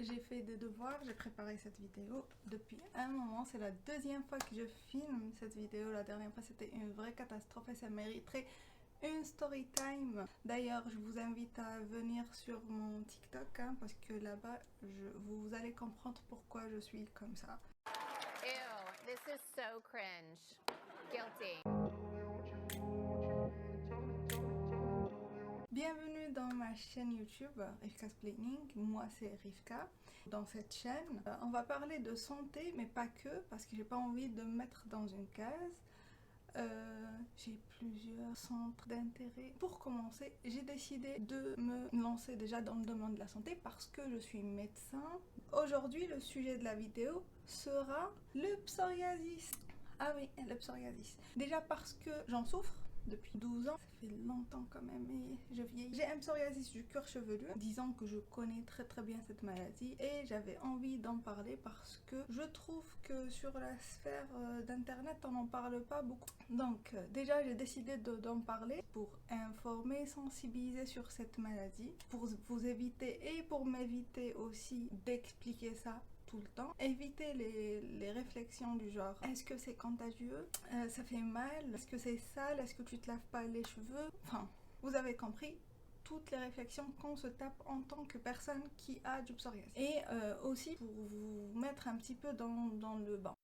j'ai fait des devoirs, j'ai préparé cette vidéo depuis un moment. C'est la deuxième fois que je filme cette vidéo. La dernière fois c'était une vraie catastrophe et ça mériterait une story time. D'ailleurs, je vous invite à venir sur mon TikTok parce que là-bas, vous allez comprendre pourquoi je suis comme ça. Ew, this is so cringe. Guilty. Bienvenue dans ma chaîne YouTube Rivka's Planning. Moi c'est Rivka. Dans cette chaîne, on va parler de santé, mais pas que, parce que j'ai pas envie de me mettre dans une case. J'ai plusieurs centres d'intérêt. Pour commencer, j'ai décidé de me lancer déjà dans le domaine de la santé parce que je suis médecin. Aujourd'hui, le sujet de la vidéo sera le psoriasis. Ah oui, le psoriasis. Déjà parce que j'en souffre depuis 12 ans, ça fait longtemps quand même et je vieillis. J'ai un psoriasis du cuir chevelu, disons que je connais très bien cette maladie et j'avais envie d'en parler parce que je trouve que sur la sphère d'internet on n'en parle pas beaucoup. Donc déjà j'ai décidé d'en parler pour informer, sensibiliser sur cette maladie, pour vous éviter et pour m'éviter aussi d'expliquer ça tout le temps. Éviter les réflexions du genre est-ce que c'est contagieux, ça fait mal, est-ce que c'est sale, est-ce que tu te laves pas les cheveux, enfin vous avez compris toutes les réflexions qu'on se tape en tant que personne qui a du psoriasis. Et aussi pour vous mettre un petit peu dans le bain.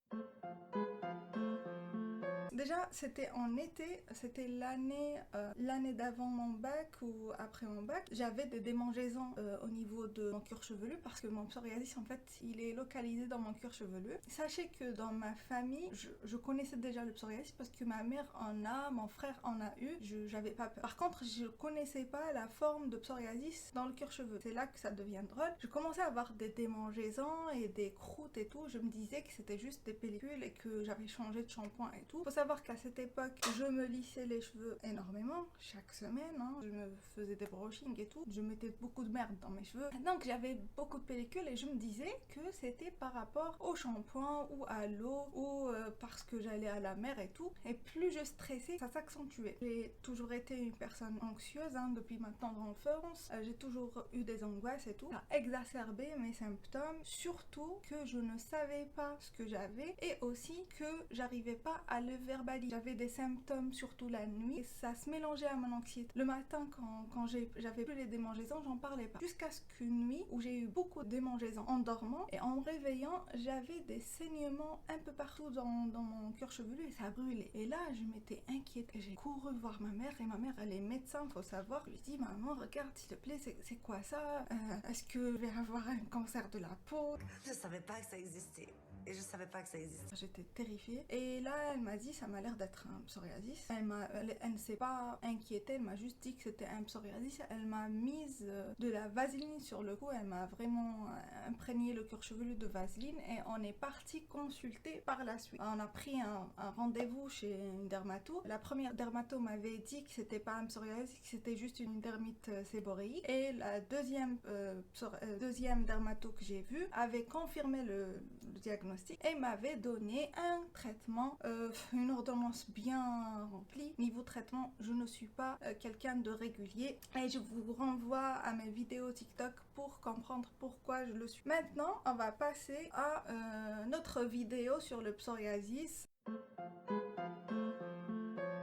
Déjà, c'était en été, c'était l'année d'avant mon bac ou après mon bac. J'avais des démangeaisons au niveau de mon cuir chevelu parce que mon psoriasis, en fait, il est localisé dans mon cuir chevelu. Sachez que dans ma famille, je connaissais déjà le psoriasis parce que ma mère en a, mon frère en a eu. J'avais pas peur. Par contre, je connaissais pas la forme de psoriasis dans le cuir chevelu. C'est là que ça devient drôle. Je commençais à avoir des démangeaisons et des croûtes et tout. Je me disais que c'était juste des pellicules et que j'avais changé de shampoing et tout. Faut savoir qu'à cette époque, je me lissais les cheveux énormément, chaque semaine, hein. Je me faisais des brushings et tout, je mettais beaucoup de merde dans mes cheveux. Donc j'avais beaucoup de pellicules et je me disais que c'était par rapport au shampoing ou à l'eau ou parce que j'allais à la mer et tout. Et plus je stressais, ça s'accentuait. J'ai toujours été une personne anxieuse depuis ma tendre enfance. J'ai toujours eu des angoisses et tout. Ça a exacerbé mes symptômes, surtout que je ne savais pas ce que j'avais et aussi que j'arrivais pas à le verbaliser. J'avais des symptômes surtout la nuit et ça se mélangeait à mon anxiété. Le matin quand j'avais plus les démangeaisons, j'en parlais pas. Jusqu'à ce qu'une nuit où j'ai eu beaucoup de démangeaisons en dormant et en me réveillant, j'avais des saignements un peu partout dans mon cuir chevelu et ça brûlait. Et là, je m'étais inquiète. J'ai couru voir ma mère et ma mère elle est médecin, faut savoir. Je lui dis maman, regarde s'il te plaît, c'est quoi ça? Est-ce que je vais avoir un cancer de la peau? Je savais pas que ça existait. Et je savais pas que ça existait. J'étais terrifiée. Et là, elle m'a dit, ça m'a l'air d'être un psoriasis. Elle ne s'est pas inquiétée, elle m'a juste dit que c'était un psoriasis. Elle m'a mise de la vaseline sur le cou. Elle m'a vraiment imprégné le cuir chevelu de vaseline et on est parti consulter par la suite. On a pris un rendez-vous chez une dermato. La première dermato m'avait dit que c'était pas un psoriasis, que c'était juste une dermite séboréique. Et la deuxième dermato que j'ai vue avait confirmé le diagnostic et m'avait donné un traitement, une ordonnance bien remplie. Niveau traitement, je ne suis pas quelqu'un de régulier et je vous renvoie à mes vidéos TikTok pour comprendre pourquoi je le suis. Maintenant, on va passer à notre vidéo sur le psoriasis.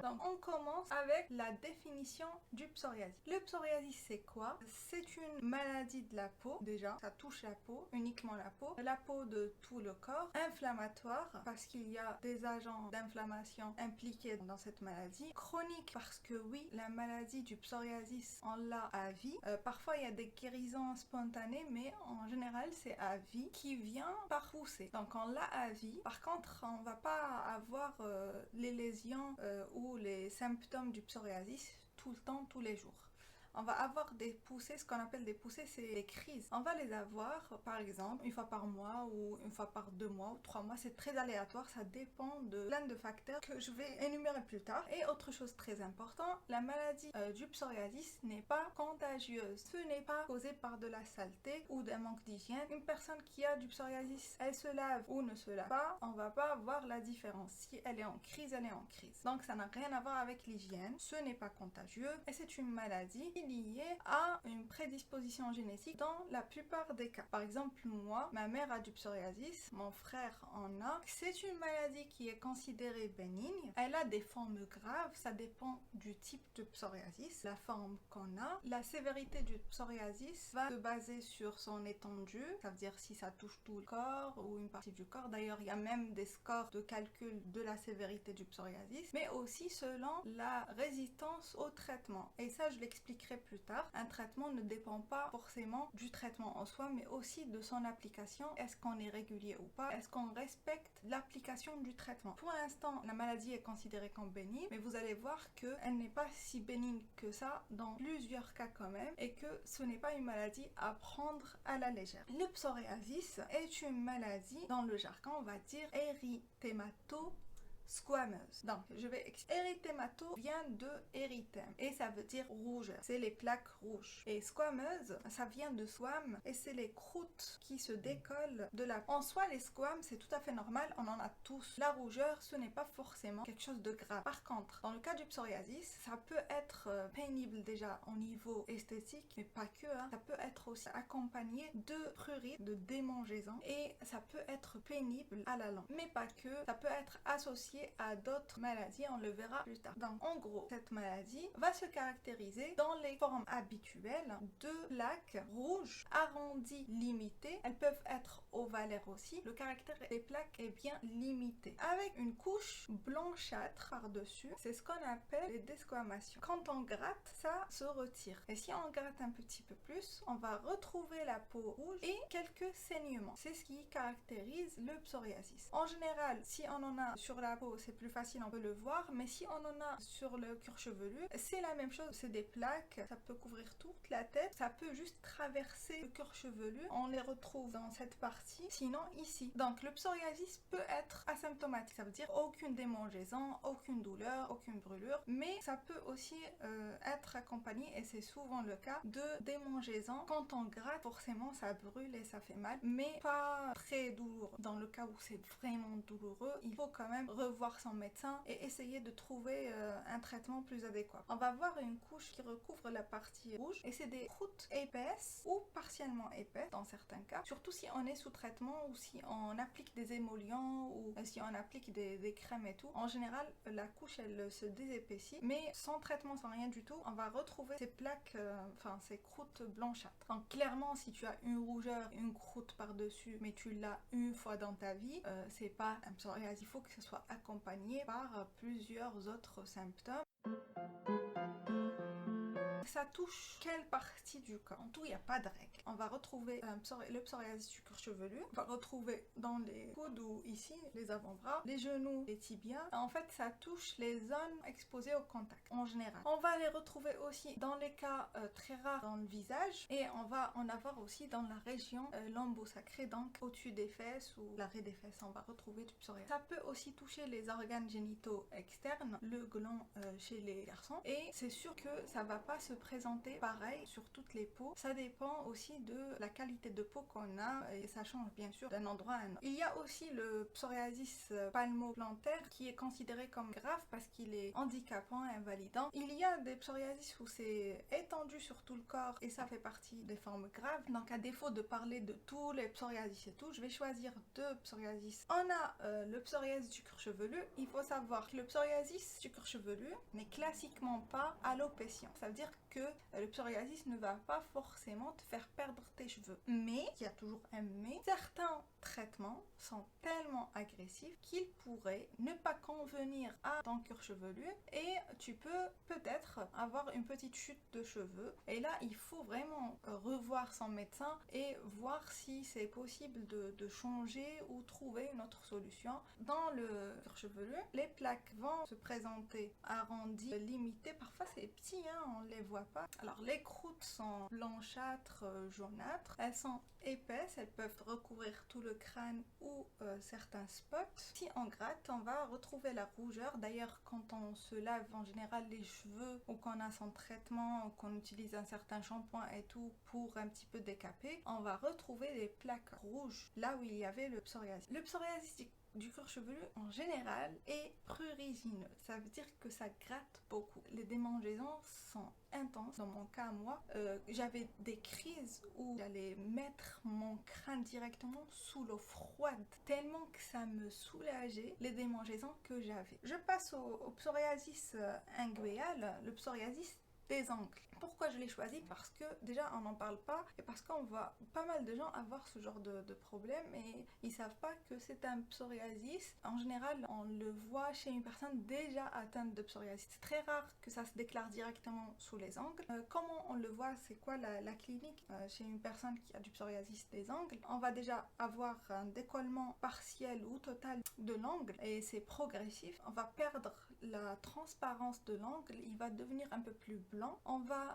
Donc on commence avec la définition du psoriasis. Le psoriasis c'est quoi? C'est une maladie de la peau, déjà, ça touche la peau, uniquement la peau de tout le corps, inflammatoire parce qu'il y a des agents d'inflammation impliqués dans cette maladie, chronique parce que oui, la maladie du psoriasis on l'a à vie, parfois il y a des guérisons spontanées mais en général c'est à vie qui vient par poussée, donc on l'a à vie. Par contre on va pas avoir les lésions ou les symptômes du psoriasis tout le temps, tous les jours. On va avoir des poussées, ce qu'on appelle des poussées, c'est des crises. On va les avoir, par exemple, une fois par mois ou une fois par 2 mois ou 3 mois. C'est très aléatoire, ça dépend de plein de facteurs que je vais énumérer plus tard. Et autre chose très importante, la maladie du psoriasis n'est pas contagieuse. Ce n'est pas causé par de la saleté ou d'un manque d'hygiène. Une personne qui a du psoriasis, elle se lave ou ne se lave pas, on va pas voir la différence. Si elle est en crise, elle est en crise. Donc ça n'a rien à voir avec l'hygiène. Ce n'est pas contagieux et c'est une maladie qui lié à une prédisposition génétique dans la plupart des cas. Par exemple, moi, ma mère a du psoriasis, mon frère en a. C'est une maladie qui est considérée bénigne. Elle a des formes graves, ça dépend du type de psoriasis, la forme qu'on a. La sévérité du psoriasis va se baser sur son étendue, ça veut dire si ça touche tout le corps ou une partie du corps. D'ailleurs, il y a même des scores de calcul de la sévérité du psoriasis, mais aussi selon la résistance au traitement. Et ça, je l'expliquerai plus tard. Un traitement ne dépend pas forcément du traitement en soi, mais aussi de son application. Est-ce qu'on est régulier ou pas? Est-ce qu'on respecte l'application du traitement? Pour l'instant, la maladie est considérée comme bénigne, mais vous allez voir qu'elle n'est pas si bénigne que ça dans plusieurs cas quand même, et que ce n'est pas une maladie à prendre à la légère. Le psoriasis est une maladie, dans le jargon, on va dire érythémato squameuse. Donc, je vais expliquer. Érythémato vient de érythème et ça veut dire rougeur. C'est les plaques rouges. Et squameuse, ça vient de squame et c'est les croûtes qui se décollent de la peau. En soi, les squames, c'est tout à fait normal, on en a tous. La rougeur, ce n'est pas forcément quelque chose de grave. Par contre, dans le cas du psoriasis, ça peut être pénible déjà au niveau esthétique, mais pas que. Ça peut être aussi accompagné de prurite, de démangeaisons et ça peut être pénible à la longue. Mais pas que, ça peut être associé à d'autres maladies, on le verra plus tard. Donc en gros, cette maladie va se caractériser dans les formes habituelles de plaques rouges, arrondies, limitées. Elles peuvent être ovalaires aussi. Le caractère des plaques est bien limité. Avec une couche blanchâtre par-dessus, c'est ce qu'on appelle les desquamations. Quand on gratte, ça se retire. Et si on gratte un petit peu plus, on va retrouver la peau rouge et quelques saignements. C'est ce qui caractérise le psoriasis. En général, si on en a sur la peau, c'est plus facile, on peut le voir, mais si on en a sur le cuir chevelu, c'est la même chose, c'est des plaques, ça peut couvrir toute la tête, ça peut juste traverser le cuir chevelu, on les retrouve dans cette partie, sinon ici. Donc le psoriasis peut être asymptomatique, ça veut dire aucune démangeaison, aucune douleur, aucune brûlure, mais ça peut aussi être accompagné, et c'est souvent le cas, de démangeaison. Quand on gratte, forcément ça brûle et ça fait mal, mais pas très douloureux. Dans le cas où c'est vraiment douloureux, il faut quand même revoir son médecin et essayer de trouver un traitement plus adéquat. On va voir une couche qui recouvre la partie rouge et c'est des croûtes épaisses ou partiellement épaisses dans certains cas, surtout si on est sous traitement ou si on applique des émollients ou si on applique des crèmes et tout. En général, la couche elle se désépaissit, mais sans traitement, sans rien du tout, on va retrouver ces plaques, ces croûtes blanchâtres. Donc clairement, si tu as une rougeur, une croûte par-dessus, mais tu l'as une fois dans ta vie, c'est pas un psoriasis, il faut que ce soit accompagné par plusieurs autres symptômes. Ça touche quelle partie du corps? En tout, il n'y a pas de règle. On va retrouver le psoriasis du cuir chevelu. On va retrouver dans les coudes ou ici, les avant-bras, les genoux, les tibias. En fait, ça touche les zones exposées au contact, en général. On va les retrouver aussi dans les cas très rares dans le visage. Et on va en avoir aussi dans la région lombo-sacrée, donc au-dessus des fesses ou l'arrêt des fesses. On va retrouver du psoriasis. Ça peut aussi toucher les organes génitaux externes, le gland chez les garçons. Et c'est sûr que ça va pas se présenter pareil sur toutes les peaux. Ça dépend aussi de la qualité de peau qu'on a et ça change bien sûr d'un endroit à un autre. Il y a aussi le psoriasis palmo-plantaire qui est considéré comme grave parce qu'il est handicapant et invalidant. Il y a des psoriasis où c'est étendu sur tout le corps et ça fait partie des formes graves. Donc à défaut de parler de tous les psoriasis et tout, je vais choisir deux psoriasis. On a le psoriasis du cuir chevelu. Il faut savoir que le psoriasis du cuir chevelu n'est classiquement pas alopécien. Ça veut dire que le psoriasis ne va pas forcément te faire perdre tes cheveux. Mais, il y a toujours un mais, certains traitements sont tellement agressifs qu'ils pourraient ne pas convenir à ton cuir chevelu et tu peux peut-être avoir une petite chute de cheveux. Et là, il faut vraiment revoir son médecin et voir si c'est possible de changer ou trouver une autre solution. Dans le cuir chevelu, les plaques vont se présenter arrondies, limitées. Parfois, c'est petit, on ne les voit pas. Alors, les croûtes sont blanchâtres, jaunâtres. Elles sont épaisses, elles peuvent recouvrir tout le crâne ou certains spots. Si on gratte, on va retrouver la rougeur. D'ailleurs, quand on se lave en général les cheveux ou qu'on a son traitement ou qu'on utilise un certain shampoing et tout pour un petit peu décaper, on va retrouver les plaques rouges là où il y avait le psoriasis. Le psoriasis du du cuir chevelu en général est prurigineux. Ça veut dire que ça gratte beaucoup. Les démangeaisons sont intenses. Dans mon cas, moi, j'avais des crises où j'allais mettre mon crâne directement sous l'eau froide, tellement que ça me soulageait les démangeaisons que j'avais. Je passe au psoriasis inguéal, le psoriasis des ongles. Pourquoi je l'ai choisi? Parce que déjà on n'en parle pas et parce qu'on voit pas mal de gens avoir ce genre de problème et ils savent pas que c'est un psoriasis. En général on le voit chez une personne déjà atteinte de psoriasis. C'est très rare que ça se déclare directement sous les ongles. Comment on le voit? C'est quoi la clinique chez une personne qui a du psoriasis des ongles? On va déjà avoir un décollement partiel ou total de l'ongle et c'est progressif. On va perdre la transparence de l'ongle, il va devenir un peu plus blanc. On va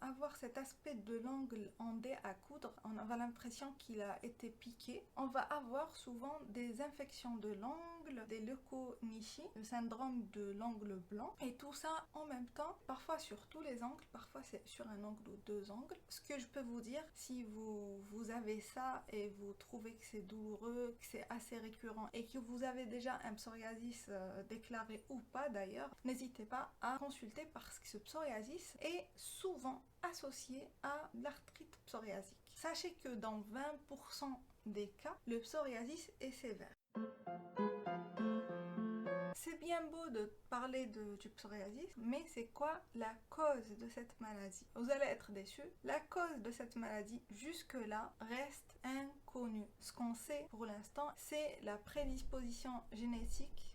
avoir cet aspect de l'ongle en dé à coudre, on a l'impression qu'il a été piqué. On va avoir souvent des infections de l'ongle, des leuconichis, le syndrome de l'ongle blanc, et tout ça en même temps, parfois sur tous les ongles, parfois c'est sur un ongle ou deux ongles. Ce que je peux vous dire, si vous avez ça et vous trouvez que c'est douloureux, que c'est assez récurrent et que vous avez déjà un psoriasis déclaré ou pas d'ailleurs, n'hésitez pas à consulter parce que ce psoriasis est souvent associé à l'arthrite psoriasique. Sachez que dans 20% des cas, le psoriasis est sévère. C'est bien beau de parler du psoriasis, mais c'est quoi la cause de cette maladie? Vous allez être déçus. La cause de cette maladie, jusque-là, reste inconnue. Ce qu'on sait pour l'instant, c'est la prédisposition génétique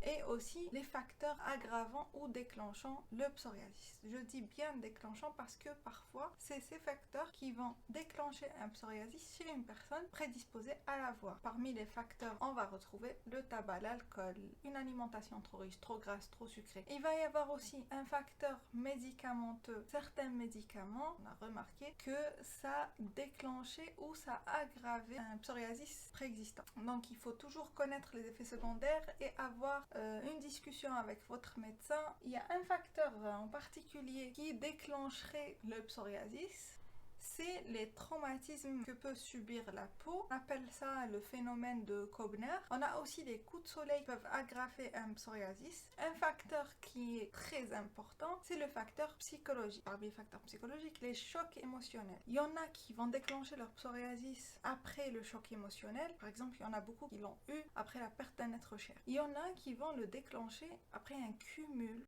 et aussi les facteurs aggravant ou déclenchant le psoriasis. Je dis bien déclenchant parce que parfois, c'est ces facteurs qui vont déclencher un psoriasis chez une personne prédisposée à l'avoir. Parmi les facteurs, on va retrouver le tabac, l'alcool, une alimentation trop riche, trop grasse, trop sucrée. Il va y avoir aussi un facteur médicamenteux. Certains médicaments, on a remarqué que ça déclenchait ou ça aggravait un psoriasis préexistant. Donc il faut toujours connaître les effets secondaires et avoir une discussion avec votre médecin. Il y a un facteur en particulier qui déclencherait le psoriasis, c'est les traumatismes que peut subir la peau. On appelle ça le phénomène de Koebner. On a aussi des coups de soleil qui peuvent aggraver un psoriasis. Un facteur qui est très important, c'est le facteur psychologique. Parmi les facteurs psychologiques, les chocs émotionnels. Il y en a qui vont déclencher leur psoriasis après le choc émotionnel. Par exemple, il y en a beaucoup qui l'ont eu après la perte d'un être cher. Il y en a qui vont le déclencher après un cumul.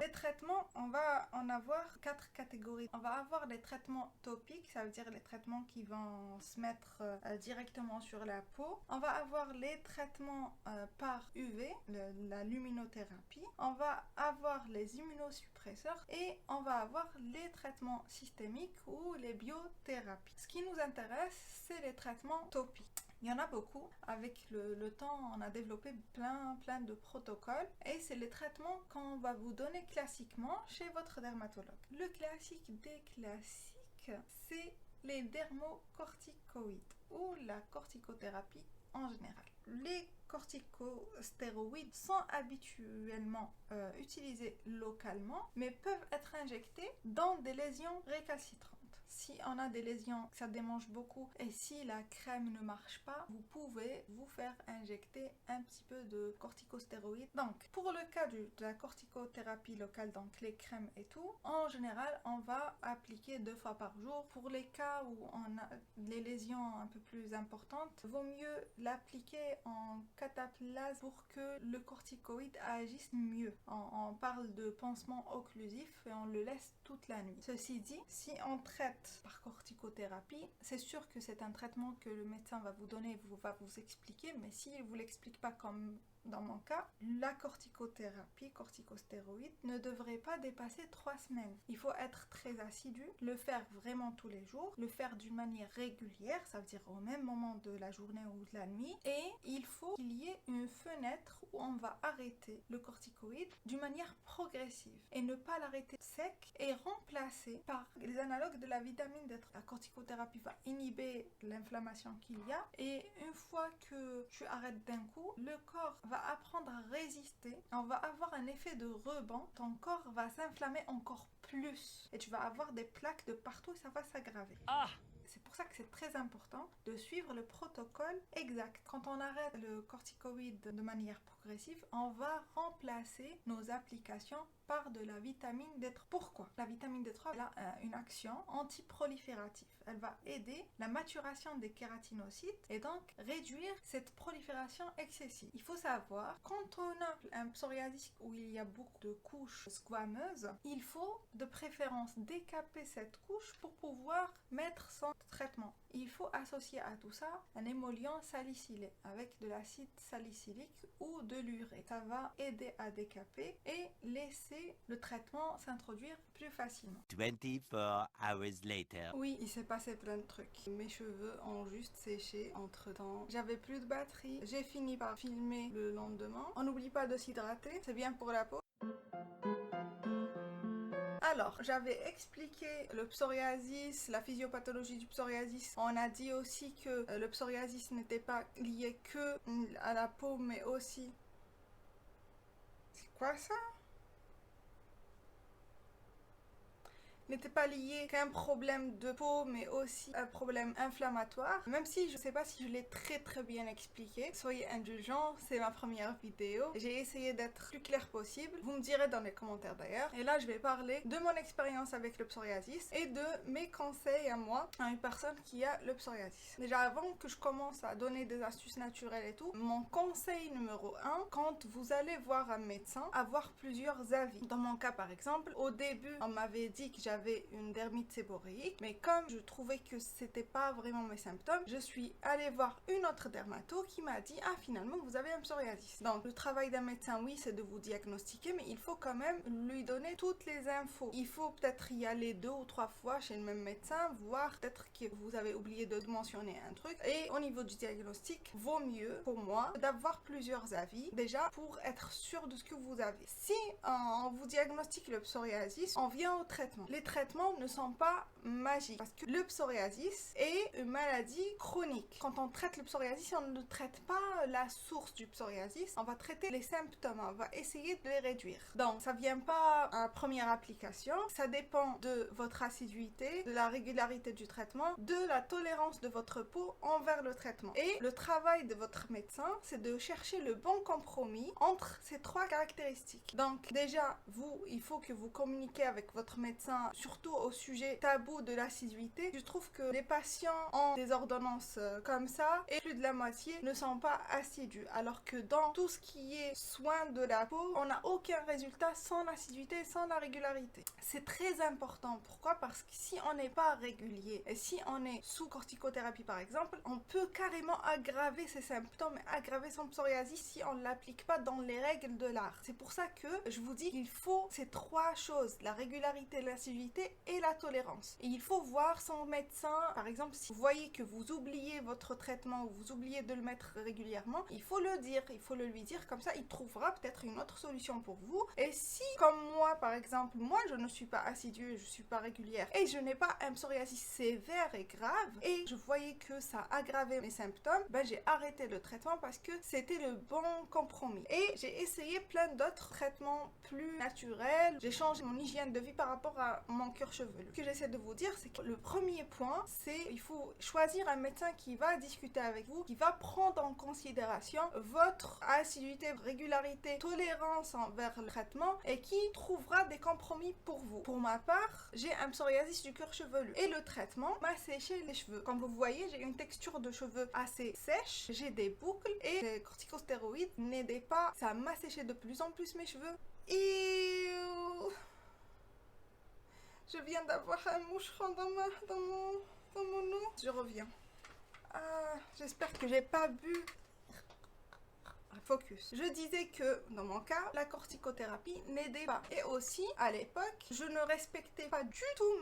Les traitements, on va en avoir 4 catégories. On va avoir les traitements topiques, ça veut dire les traitements qui vont se mettre directement sur la peau. On va avoir les traitements par UV, la luminothérapie. On va avoir les immunosuppresseurs et on va avoir les traitements systémiques ou les biothérapies. Ce qui nous intéresse, c'est les traitements topiques. Il y en a beaucoup. Avec le temps, on a développé plein de protocoles et c'est les traitements qu'on va vous donner classiquement chez votre dermatologue. Le classique des classiques, c'est les dermocorticoïdes ou la corticothérapie en général. Les corticostéroïdes sont habituellement utilisés localement mais peuvent être injectés dans des lésions récalcitrantes. Si on a des lésions, ça démange beaucoup et si la crème ne marche pas, vous pouvez vous faire injecter un petit peu de corticostéroïdes. Donc, pour le cas de la corticothérapie locale, donc les crèmes et tout, en général, on va appliquer 2 fois par jour. Pour les cas où on a les lésions un peu plus importantes, vaut mieux l'appliquer en cataplase pour que le corticoïde agisse mieux. On parle de pansement occlusif et on le laisse toute la nuit. Ceci dit, si on traite par corticothérapie, c'est sûr que c'est un traitement que le médecin va vous donner, va vous expliquer, mais s'il ne vous l'explique pas comme dans mon cas, la corticothérapie, corticostéroïde, ne devrait pas dépasser 3 semaines. Il faut être très assidu, le faire vraiment tous les jours, le faire d'une manière régulière, ça veut dire au même moment de la journée ou de la nuit, et il faut qu'il y ait une fenêtre où on va arrêter le corticoïde d'une manière progressive et ne pas l'arrêter sec et remplacer par les analogues de la vitamine D3. La corticothérapie va inhiber l'inflammation qu'il y a et une fois que tu arrêtes d'un coup, le corps va apprendre à résister, on va avoir un effet de rebond, ton corps va s'inflammer encore plus et tu vas avoir des plaques de partout et ça va s'aggraver. C'est pour ça que c'est très important de suivre le protocole exact. Quand on arrête le corticoïde de manière progressive, on va remplacer nos applications par de la vitamine D3. Pourquoi? La vitamine D3 elle a une action antiproliférative. Elle va aider la maturation des kératinocytes et donc réduire cette prolifération excessive. Il faut savoir, quand on a un psoriasis où il y a beaucoup de couches squameuses, il faut de préférence décaper cette couche pour pouvoir mettre son traitement. Il faut associer à tout ça un émollient salicylé avec de l'acide salicylique ou de l'urée. Ça va aider à décaper et laisser le traitement s'introduire plus facilement. 24 hours later. Oui, il s'est passé plein de trucs. Mes cheveux ont juste séché entre temps. J'avais plus de batterie. J'ai fini par filmer le lendemain. On n'oublie pas de s'hydrater, c'est bien pour la peau. Alors, j'avais expliqué le psoriasis, la physiopathologie du psoriasis. On a dit aussi que le psoriasis n'était pas lié que à la peau, mais aussi... C'est quoi ça? N'était pas lié qu'à un problème de peau, mais aussi un problème inflammatoire. Même si je ne sais pas si je l'ai très bien expliqué, soyez indulgents, c'est ma première vidéo. J'ai essayé d'être plus clair possible. Vous me direz dans les commentaires d'ailleurs. Et là, je vais parler de mon expérience avec le psoriasis et de mes conseils à moi, à une personne qui a le psoriasis. Déjà, avant que je commence à donner des astuces naturelles et tout, mon conseil numéro 1, quand vous allez voir un médecin, avoir plusieurs avis. Dans mon cas, par exemple, au début, on m'avait dit que j'avais une dermite séborréique, mais comme je trouvais que c'était pas vraiment mes symptômes, je suis allée voir une autre dermato qui m'a dit ah finalement vous avez un psoriasis. Donc le travail d'un médecin, oui, c'est de vous diagnostiquer, mais il faut quand même lui donner toutes les infos. Il faut peut-être y aller 2 ou 3 fois chez le même médecin, voir peut-être que vous avez oublié de mentionner un truc. Et au niveau du diagnostic, vaut mieux pour moi d'avoir plusieurs avis déjà pour être sûr de ce que vous avez. Si on vous diagnostique le psoriasis, on vient au traitement. Les traitements ne sont pas magiques parce que le psoriasis est une maladie chronique. Quand on traite le psoriasis, on ne traite pas la source du psoriasis, on va traiter les symptômes, on va essayer de les réduire. Donc ça vient pas à première application, ça dépend de votre assiduité, de la régularité du traitement, de la tolérance de votre peau envers le traitement. Et le travail de votre médecin, c'est de chercher le bon compromis entre ces 3 caractéristiques. Donc déjà, il faut que vous communiquiez avec votre médecin surtout au sujet tabou de l'assiduité. Je trouve que les patients ont des ordonnances comme ça et plus de la moitié ne sont pas assidus, alors que dans tout ce qui est soin de la peau, on n'a aucun résultat sans l'assiduité, sans la régularité. C'est très important. Pourquoi? Parce que si on n'est pas régulier et si on est sous corticothérapie par exemple, on peut carrément aggraver ses symptômes, aggraver son psoriasis si on ne l'applique pas dans les règles de l'art. C'est pour ça que je vous dis qu'il faut ces 3 choses, la régularité, l'assiduité et la tolérance. Et il faut voir son médecin, par exemple, si vous voyez que vous oubliez votre traitement ou vous oubliez de le mettre régulièrement, il faut le dire, il faut le lui dire, comme ça il trouvera peut-être une autre solution pour vous. Et si, comme moi par exemple, moi je ne suis pas assidue, je suis pas régulière et je n'ai pas un psoriasis sévère et grave et je voyais que ça aggravait mes symptômes, ben j'ai arrêté le traitement parce que c'était le bon compromis. Et j'ai essayé plein d'autres traitements plus naturels, j'ai changé mon hygiène de vie par rapport à mon cuir chevelu. Ce que j'essaie de vous dire, c'est que le premier point, c'est il faut choisir un médecin qui va discuter avec vous, qui va prendre en considération votre assiduité, régularité, tolérance envers le traitement et qui trouvera des compromis pour vous. Pour ma part, j'ai un psoriasis du cuir chevelu et le traitement m'a séché les cheveux. Comme vous voyez, j'ai une texture de cheveux assez sèche, j'ai des boucles et les corticostéroïdes n'aidaient pas. Ça m'a séché de plus en plus mes cheveux. Et je viens d'avoir un moucheron dans mon nez. Je reviens. J'espère que j'ai pas bu. Focus. Je disais que, dans mon cas, la corticothérapie n'aidait pas. Et aussi, à l'époque, je ne respectais pas du tout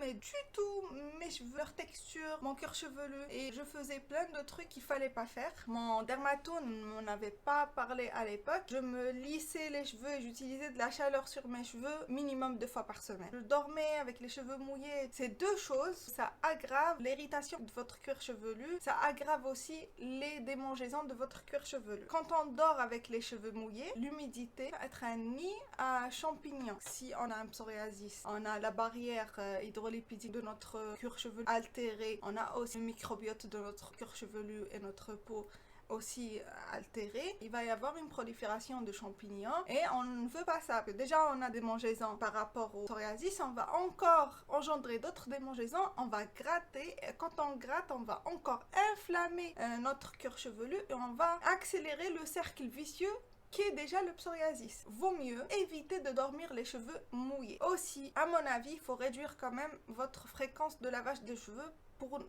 mes cheveux, leur texture, mon cuir chevelu. Et je faisais plein de trucs qu'il fallait pas faire. Mon dermato ne m'en avait pas parlé à l'époque. Je me lissais les cheveux et j'utilisais de la chaleur sur mes cheveux minimum 2 fois par semaine. Je dormais avec les cheveux mouillés. Ces 2 choses, ça aggrave l'irritation de votre cuir chevelu. Ça aggrave aussi les démangeaisons de votre cuir chevelu. Quand on dort d'accord avec les cheveux mouillés, l'humidité va être un nid à champignons. Si on a un psoriasis, on a la barrière hydrolipidique de notre cuir chevelu altérée, on a aussi le microbiote de notre cuir chevelu et notre peau aussi altéré, il va y avoir une prolifération de champignons et on ne veut pas ça. Déjà on a des démangeaisons par rapport au psoriasis, on va encore engendrer d'autres démangeaisons, on va gratter et quand on gratte on va encore inflammer notre cuir chevelu et on va accélérer le cercle vicieux qui est déjà le psoriasis. Vaut mieux éviter de dormir les cheveux mouillés. Aussi, à mon avis, il faut réduire quand même votre fréquence de lavage des cheveux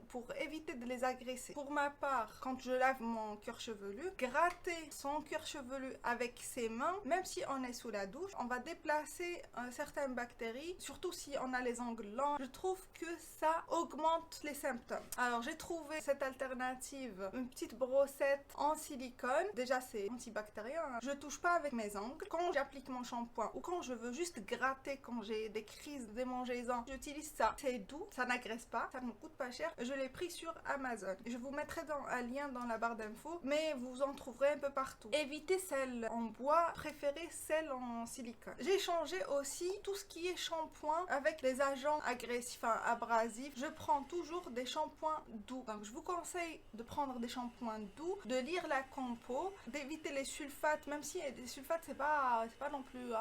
pour éviter de les agresser. Pour ma part, quand je lave mon cuir chevelu, gratter son cuir chevelu avec ses mains, même si on est sous la douche, on va déplacer certaines bactéries, surtout si on a les ongles longs. Je trouve que ça augmente les symptômes. Alors j'ai trouvé cette alternative, une petite brossette en silicone. Déjà c'est antibactérien, hein. Je touche pas avec mes ongles. Quand j'applique mon shampoing ou quand je veux juste gratter quand j'ai des crises de démangeaisons, j'utilise ça. C'est doux, ça n'agresse pas, ça ne me coûte pas cher. Je l'ai pris sur Amazon. Je vous mettrai un lien dans la barre d'infos, mais vous en trouverez un peu partout. Évitez celle en bois, préférez celle en silicone. J'ai changé aussi tout ce qui est shampoing avec des agents agressifs, abrasifs. Je prends toujours des shampoings doux. Donc je vous conseille de prendre des shampoings doux, de lire la compo, d'éviter les sulfates, même si les sulfates c'est pas non plus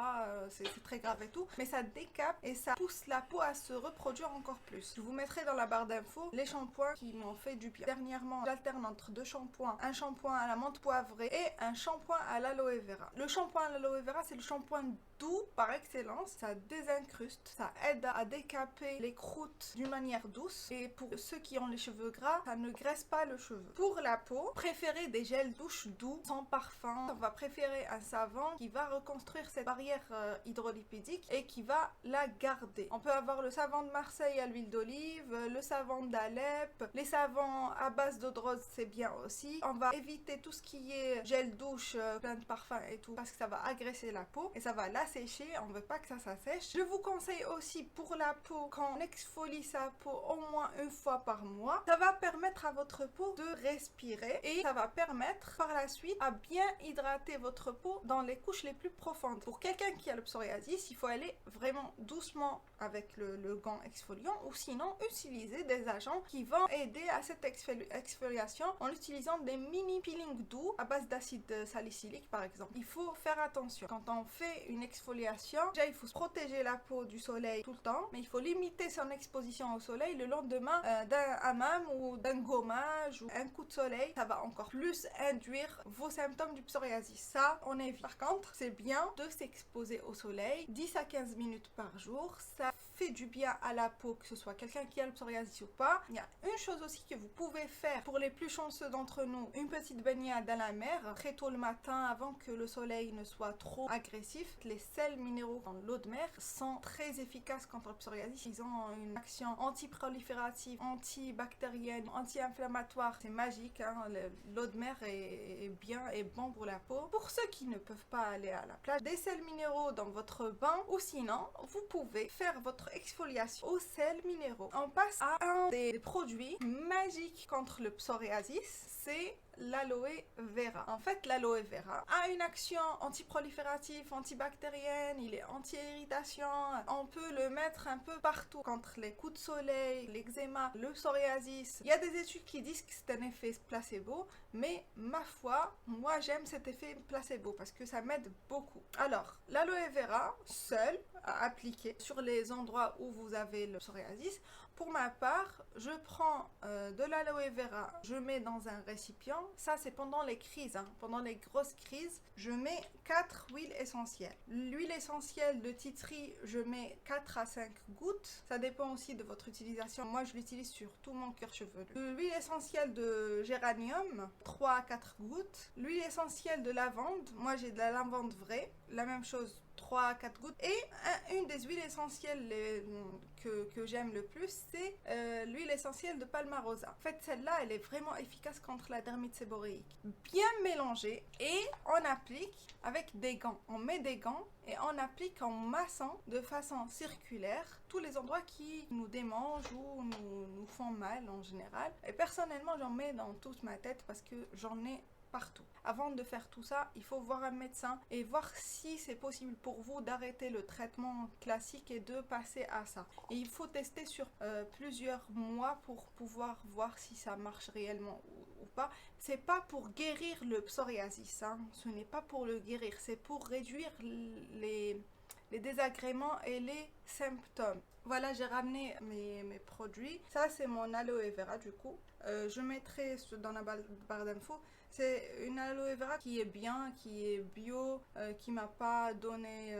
c'est très grave et tout, mais ça décape et ça pousse la peau à se reproduire encore plus. Je vous mettrai dans la barre d'infos les shampoings qui m'ont fait du bien. Dernièrement, j'alterne entre deux shampoings, un shampoing à la menthe poivrée et un shampoing à l'aloe vera. Le shampoing à l'aloe vera, c'est le shampoing doux par excellence. Ça désincruste, ça aide à décaper les croûtes d'une manière douce et pour ceux qui ont les cheveux gras, ça ne graisse pas le cheveu. Pour la peau, préférez des gels douche doux, sans parfum. On va préférer un savon qui va reconstruire cette barrière hydrolipidique et qui va la garder. On peut avoir le savon de Marseille à l'huile d'olive, le savon d'Alep, les savons à base d'eau de rose c'est bien aussi. On va éviter tout ce qui est gel douche, plein de parfums et tout parce que ça va agresser la peau et ça va la sécher, on veut pas que ça sèche. Je vous conseille aussi pour la peau, quand on exfolie sa peau au moins une fois par mois, ça va permettre à votre peau de respirer et ça va permettre par la suite à bien hydrater votre peau dans les couches les plus profondes. Pour quelqu'un qui a le psoriasis, il faut aller vraiment doucement avec le gant exfoliant ou sinon utiliser des agents qui vont aider à cette exfoliation en utilisant des mini peelings doux à base d'acide salicylique par exemple. Il faut faire attention quand on fait une exfoliation. Déjà il faut protéger la peau du soleil tout le temps, mais il faut limiter son exposition au soleil le lendemain d'un hammam ou d'un gommage ou un coup de soleil. Ça va encore plus induire vos symptômes du psoriasis. Ça on évite. Par contre c'est bien de s'exposer au soleil 10 à 15 minutes par jour. Ça fait du bien à la peau, que ce soit quelqu'un qui a le psoriasis ou pas. Il y a une chose aussi que vous pouvez faire pour les plus chanceux d'entre nous, une petite baignade à la mer très tôt le matin avant que le soleil ne soit trop agressif. Les sels minéraux dans l'eau de mer sont très efficaces contre le psoriasis. Ils ont une action antiproliférative, antibactérienne, anti-inflammatoire. C'est magique, hein. L'eau de mer est bien et bon pour la peau. Pour ceux qui ne peuvent pas aller à la plage, des sels minéraux dans votre bain ou sinon vous pouvez faire votre exfoliation aux sels minéraux. On passe à un des produits magiques contre le psoriasis, c'est l'aloe vera. En fait, l'aloe vera a une action antiproliférative, antibactérienne, il est anti-irritation. On peut le mettre un peu partout contre les coups de soleil, l'eczéma, le psoriasis. Il y a des études qui disent que c'est un effet placebo, mais ma foi, moi j'aime cet effet placebo parce que ça m'aide beaucoup. Alors, l'aloe vera, seul, à appliquer sur les endroits où vous avez le psoriasis. Pour ma part, je prends de l'aloe vera, je mets dans un récipient. Ça, c'est pendant les crises, hein. Pendant les grosses crises, je mets 4 huiles essentielles. L'huile essentielle de tea tree, je mets 4 à 5 gouttes. Ça dépend aussi de votre utilisation. Moi, je l'utilise sur tout mon cuir chevelu. L'huile essentielle de géranium, 3 à 4 gouttes. L'huile essentielle de lavande, moi j'ai de la lavande vraie, la même chose, 3 à 4 gouttes. Et une des huiles essentielles que j'aime le plus, c'est l'huile essentielle de Palmarosa. En fait, celle-là, elle est vraiment efficace contre la dermite séborréique. Bien mélangée et on applique avec des gants. On met des gants et on applique en massant de façon circulaire tous les endroits qui nous démangent ou nous font mal en général. Et personnellement, j'en mets dans toute ma tête parce que j'en ai partout. Avant de faire tout ça, il faut voir un médecin et voir si c'est possible pour vous d'arrêter le traitement classique et de passer à ça. Et il faut tester sur plusieurs mois pour pouvoir voir si ça marche réellement ou pas. C'est pas pour guérir le psoriasis, hein. Ce n'est pas pour le guérir, c'est pour réduire les désagréments et les symptômes. Voilà, j'ai ramené mes produits. Ça, c'est mon aloe vera du coup. Je mettrai dans la barre d'infos. C'est une aloe vera qui est bien, qui est bio, qui m'a pas donné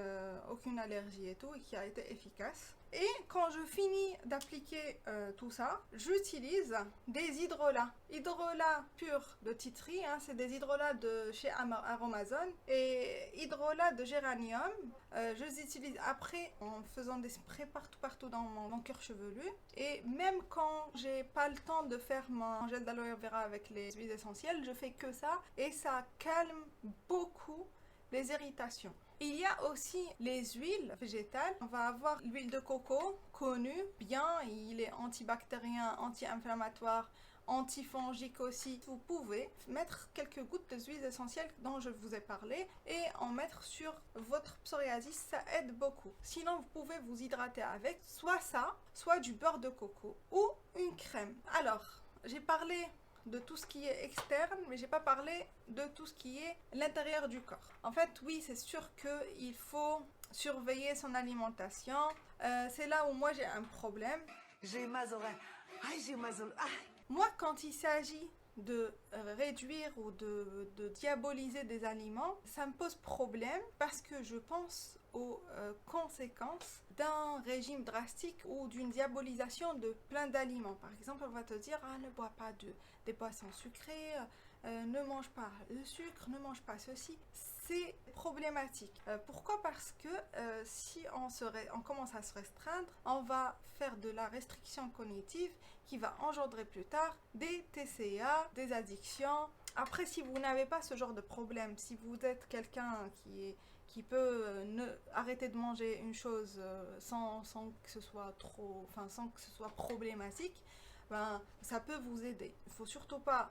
aucune allergie et tout, et qui a été efficace. Et quand je finis d'appliquer tout ça, j'utilise des hydrolats. Hydrolats purs de tea tree, hein, c'est des hydrolats de chez Aromazone, et hydrolats de géranium. Je les utilise après en faisant des sprays partout dans mon cuir chevelu. Et même quand j'ai pas le temps de faire mon gel d'aloe vera avec les huiles essentielles, je fais que ça et ça calme beaucoup les irritations. Il y a aussi les huiles végétales. On va avoir l'huile de coco, connue, bien, il est antibactérien, anti-inflammatoire, antifongique aussi. Vous pouvez mettre quelques gouttes des huiles essentielles dont je vous ai parlé et en mettre sur votre psoriasis, ça aide beaucoup. Sinon, vous pouvez vous hydrater avec soit ça, soit du beurre de coco ou une crème. Alors, j'ai parlé de tout ce qui est externe, mais j'ai pas parlé de tout ce qui est l'intérieur du corps. En fait, oui, c'est sûr qu'il faut surveiller son alimentation. C'est là où moi j'ai un problème. J'ai mal aux oreilles. Aïe, j'ai mal aux oreilles. Moi, quand il s'agit de réduire ou de diaboliser des aliments, ça me pose problème parce que je pense aux conséquences d'un régime drastique ou d'une diabolisation de plein d'aliments. Par exemple, on va te dire ne bois pas des boissons sucrées, ne mange pas le sucre, ne mange pas ceci. C'est problématique. Pourquoi? Parce que si on commence à se restreindre, on va faire de la restriction cognitive qui va engendrer plus tard des TCA, des addictions. Après, si vous n'avez pas ce genre de problème, si vous êtes quelqu'un qui peut arrêter de manger une chose sans que ce soit sans que ce soit problématique, ça peut vous aider. Il ne faut surtout pas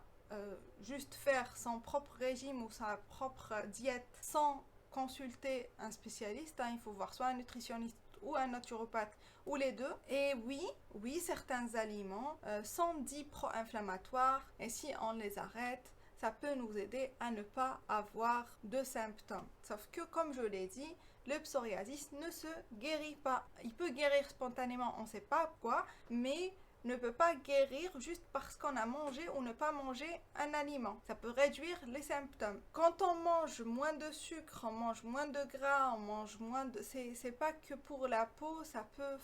juste faire son propre régime ou sa propre diète sans consulter un spécialiste. Il faut voir soit un nutritionniste ou un naturopathe ou les deux. Et oui, certains aliments sont dits pro-inflammatoires et si on les arrête, ça peut nous aider à ne pas avoir de symptômes. Sauf que, comme je l'ai dit, le psoriasis ne se guérit pas. Il peut guérir spontanément, on ne sait pas quoi, mais ne peut pas guérir juste parce qu'on a mangé ou ne pas mangé un aliment. Ça peut réduire les symptômes. Quand on mange moins de sucre, on mange moins de gras, on mange moins de... C'est pas que pour la peau, ça peut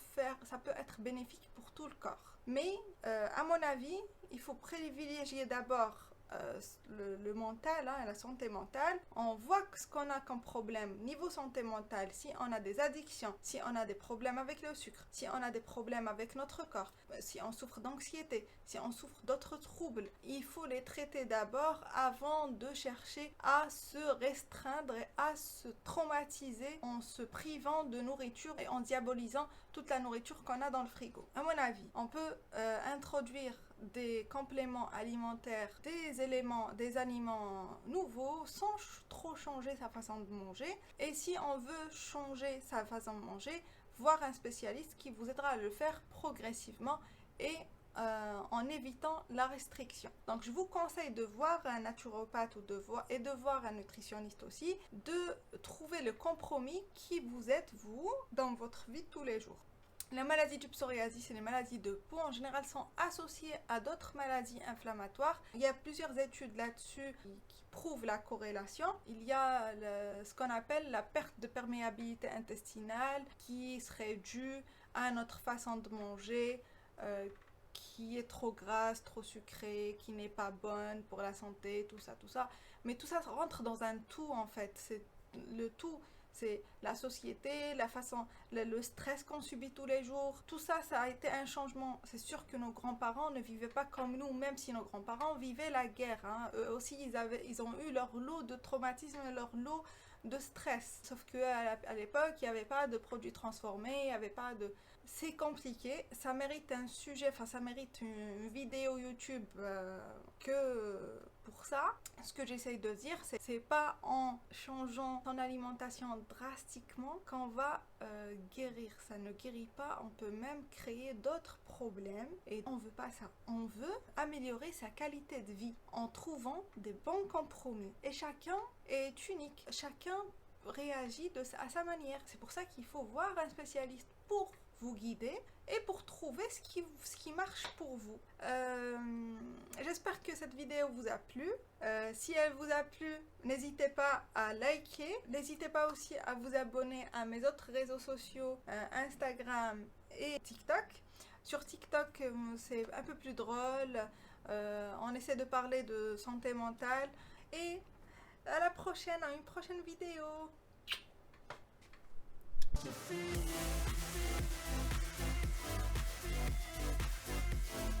être bénéfique pour tout le corps. Mais, à mon avis, il faut privilégier d'abord le mental, la santé mentale. On voit ce qu'on a comme problème niveau santé mentale, si on a des addictions, si on a des problèmes avec le sucre, si on a des problèmes avec notre corps, si on souffre d'anxiété, si on souffre d'autres troubles, il faut les traiter d'abord avant de chercher à se restreindre et à se traumatiser en se privant de nourriture et en diabolisant toute la nourriture qu'on a dans le frigo. À mon avis, on peut introduire des compléments alimentaires, des aliments nouveaux sans trop changer sa façon de manger. Et si on veut changer sa façon de manger, voir un spécialiste qui vous aidera à le faire progressivement et en évitant la restriction. Donc je vous conseille de voir un naturopathe et de voir un nutritionniste aussi, de trouver le compromis qui vous aide vous dans votre vie de tous les jours. Les maladies du psoriasis et les maladies de peau en général sont associées à d'autres maladies inflammatoires. Il y a plusieurs études là-dessus qui prouvent la corrélation. Il y a ce qu'on appelle la perte de perméabilité intestinale qui serait due à notre façon de manger, qui est trop grasse, trop sucrée, qui n'est pas bonne pour la santé, tout ça. Mais tout ça rentre dans un tout en fait. C'est le tout. C'est la société, la façon, le stress qu'on subit tous les jours. Tout ça, ça a été un changement. C'est sûr que nos grands-parents ne vivaient pas comme nous, même si nos grands-parents vivaient la guerre. Eux aussi, ils ont eu leur lot de traumatisme, leur lot de stress. Sauf qu'à l'époque, il n'y avait pas de produits transformés, il n'y avait pas c'est compliqué, ça mérite un sujet, enfin ça mérite une vidéo YouTube que pour ça. Ce que j'essaye de dire, c'est pas en changeant son alimentation drastiquement qu'on va guérir. Ça ne guérit pas, on peut même créer d'autres problèmes et on veut pas ça. On veut améliorer sa qualité de vie en trouvant des bons compromis. Et chacun est unique, chacun réagit à sa manière. C'est pour ça qu'il faut voir un spécialiste pour vous guider et pour trouver ce qui marche pour vous. J'espère que cette vidéo vous a plu. Si elle vous a plu, n'hésitez pas à liker. N'hésitez pas aussi à vous abonner à mes autres réseaux sociaux, Instagram et TikTok. Sur TikTok, c'est un peu plus drôle. On essaie de parler de santé mentale. Et à la prochaine, à une prochaine vidéo.